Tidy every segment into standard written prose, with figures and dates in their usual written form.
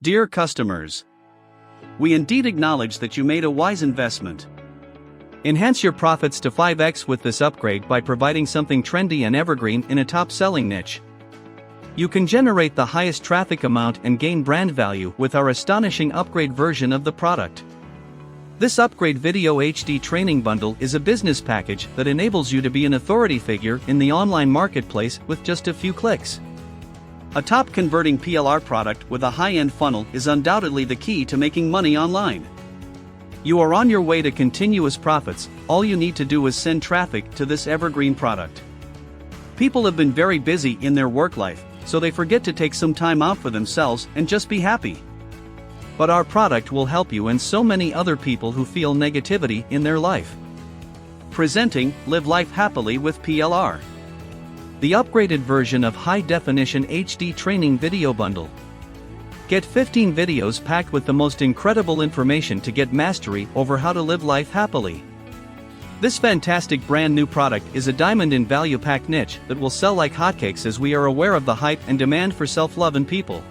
Dear customers, we indeed acknowledge that you made a wise investment. Enhance your profits to 5x with this upgrade by providing something trendy and evergreen in a top-selling niche. You can generate the highest traffic amount and gain brand value with our astonishing upgrade version of the product. This Upgrade Video HD Training Bundle is a business package that enables you to be an authority figure in the online marketplace with just a few clicks. A top-converting PLR product with a high-end funnel is undoubtedly the key to making money online. You are on your way to continuous profits. All you need to do is send traffic to this evergreen product. People have been very busy in their work life, so they forget to take some time out for themselves and just be happy. But our product will help you and so many other people who feel negativity in their life. Presenting Live Life Happily with PLR. The upgraded version of high-definition HD training video bundle. Get 15 videos packed with the most incredible information to get mastery over how to live life happily. This fantastic brand new product is a diamond in value-packed niche that will sell like hotcakes as we are aware of the hype and demand for self-love in people.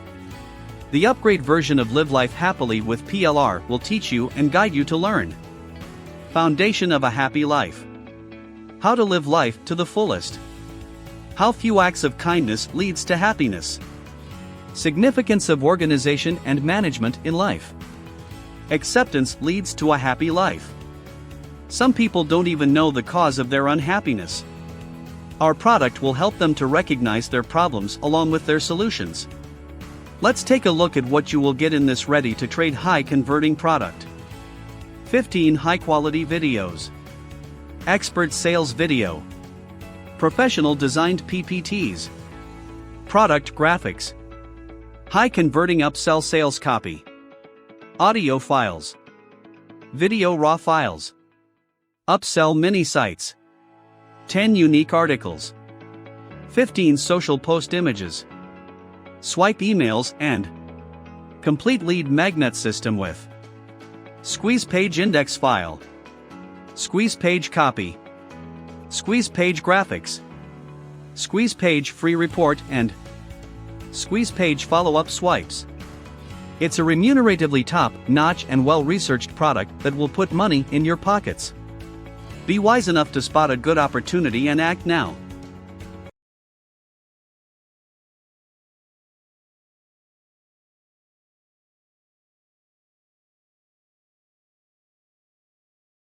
The upgrade version of Live Life Happily with PLR will teach you and guide you to learn. Foundation of a happy life. How to live life to the fullest. How few acts of kindness leads to happiness. Significance of organization and management in life. Acceptance leads to a happy life. Some people don't even know the cause of their unhappiness. Our product will help them to recognize their problems along with their solutions. Let's take a look at what you will get in this ready-to-trade high-converting product. 15 high-quality videos. Expert sales video. Professional designed PPTs. Product graphics. High-converting upsell sales copy. Audio files. Video raw files. Upsell mini sites. 10 unique articles. 15 social post images. Swipe emails and complete lead magnet system with squeeze page index file, squeeze page copy, squeeze page graphics, squeeze page free report and squeeze page follow-up swipes. It's a remuneratively top-notch and well-researched product that will put money in your pockets. Be wise enough to spot a good opportunity and act now.